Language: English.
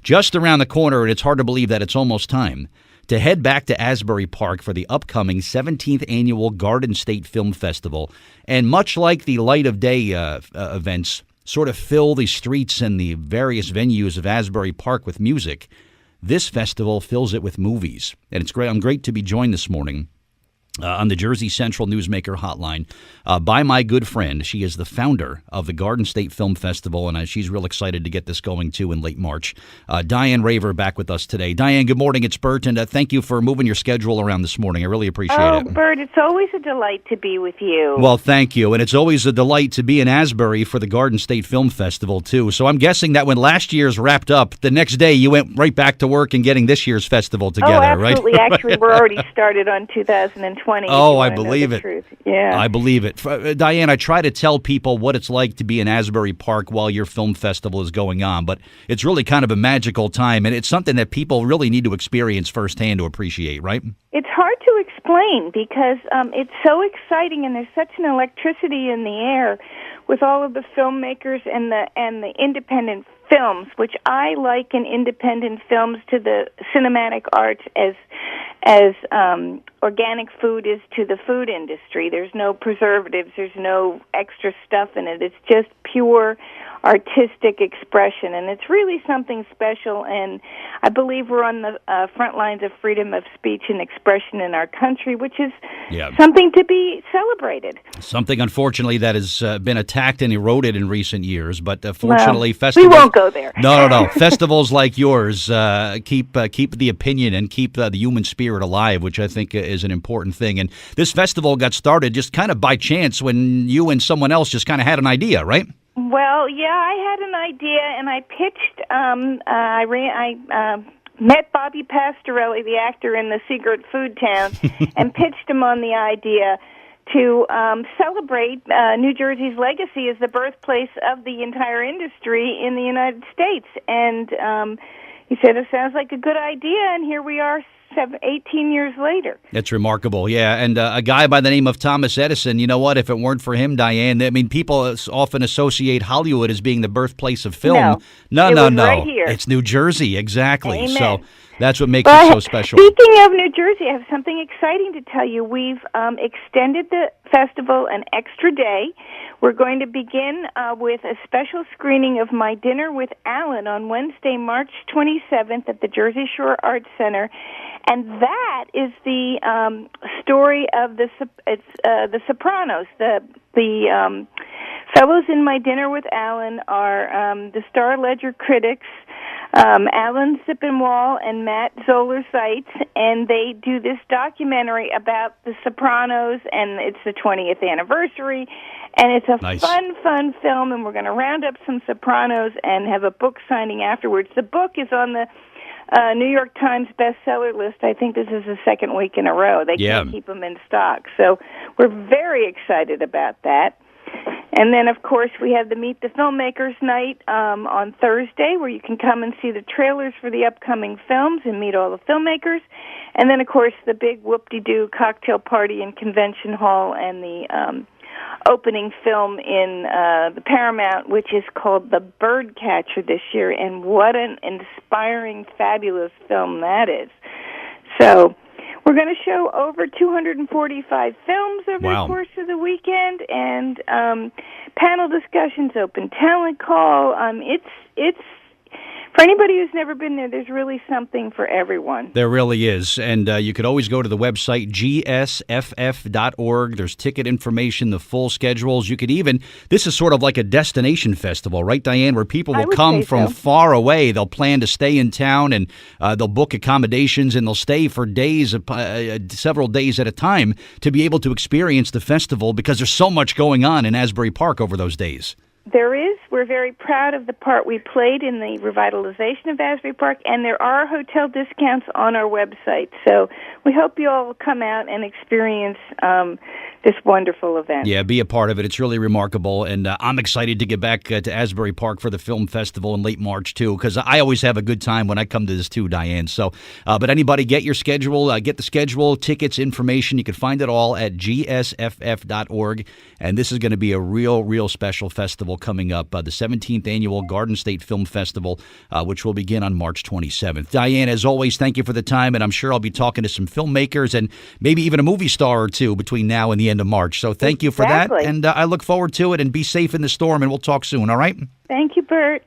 just around the corner, and it's hard to believe that it's almost time to head back to Asbury Park for the upcoming 17th Annual Garden State Film Festival. And much like the Light of Day events sort of fill the streets and the various venues of Asbury Park with music, this festival fills it with movies. And it's great. I'm great to be joined this morning on the Jersey Central Newsmaker Hotline by my good friend. She is the founder of the Garden State Film Festival, and she's real excited to get this going, too, in late March. Diane Raver back with us today. Diane, good morning. It's Bert, and thank you for moving your schedule around this morning. I really appreciate it. Oh, Bert, it's always a delight to be with you. Well, thank you, and it's always a delight to be in Asbury for the Garden State Film Festival, too. So I'm guessing that when last year's wrapped up, the next day you went right back to work and getting this year's festival together, right? Absolutely. Actually, we're already started on 2020. Oh, I believe it. Yeah. I believe it. Diane, I try to tell people what it's like to be in Asbury Park while your film festival is going on, but it's really kind of a magical time, and it's something that people really need to experience firsthand to appreciate, right? It's hard to explain because it's so exciting, and there's such an electricity in the air with all of the filmmakers and the independent films, which I liken independent films to the cinematic arts as organic food is to the food industry. There's no preservatives, there's no extra stuff in it. It's just pure artistic expression, and it's really something special, and I believe we're on the front lines of freedom of speech and expression in our country, which is something to be celebrated. Something, unfortunately, that has been attacked and eroded in recent years, but fortunately, festivals... We won't go there. No. Festivals like yours keep the opinion and keep the human spirit alive, which I think is an important thing. And this festival got started just kind of by chance when you and someone else just kind of had an idea, right? Well, yeah, I had an idea, and I pitched. I met Bobby Pastorelli, the actor in The Secret Food Town, and pitched him on the idea to celebrate New Jersey's legacy as the birthplace of the entire industry in the United States. And he said, it sounds like a good idea, and here we are 18 years later. That's remarkable, yeah. And a guy by the name of Thomas Edison, you know what, if it weren't for him, Diane, I mean, people often associate Hollywood as being the birthplace of film. No. Right here. It's New Jersey, exactly. Amen. So that's what makes it so special. Speaking of New Jersey, I have something exciting to tell you. We've extended the festival an extra day. We're going to begin with a special screening of My Dinner with Alan on Wednesday, March 27th at the Jersey Shore Arts Center. And that is the story of the Sopranos. The fellows in My Dinner with Alan are the Star Ledger critics, Alan Sippenwall and Matt Zoller Seitz, and they do this documentary about the Sopranos, and it's the 20th anniversary, and it's a fun film, and we're going to round up some Sopranos and have a book signing afterwards. The book is on the New York Times bestseller list. I think this is the second week in a row. They can't keep them in stock. So we're very excited about that. And then, of course, we have the Meet the Filmmakers night on Thursday, where you can come and see the trailers for the upcoming films and meet all the filmmakers. And then, of course, the big whoop-de-doo cocktail party in Convention Hall and the opening film in the Paramount, which is called The Birdcatcher this year. And what an inspiring, fabulous film that is. So we're going to show over 245 films over the course of the weekend, and panel discussions, open talent call. It's for anybody who's never been there, there's really something for everyone. There really is. And you could always go to the website, gsff.org. There's ticket information, the full schedules. You could even, this is sort of like a destination festival, right, Diane, where people will come from far away. They'll plan to stay in town, and they'll book accommodations, and they'll stay for days, several days at a time, to be able to experience the festival, because there's so much going on in Asbury Park over those days. There is. We're very proud of the part we played in the revitalization of Asbury Park, and there are hotel discounts on our website. So we hope you all will come out and experience this wonderful event. Yeah, be a part of it. It's really remarkable, and I'm excited to get back to Asbury Park for the film festival in late March, too, because I always have a good time when I come to this, too, Diane. So, but anybody, get your schedule, get the schedule, tickets, information. You can find it all at gsff.org, and this is going to be a real special festival coming up, the 17th Annual Garden State Film Festival, which will begin on March 27th. Diane, as always, thank you for the time, and I'm sure I'll be talking to some filmmakers and maybe even a movie star or two between now and the end of March. So thank you for that, and I look forward to it, and be safe in the storm, and we'll talk soon, all right? Thank you, Bert.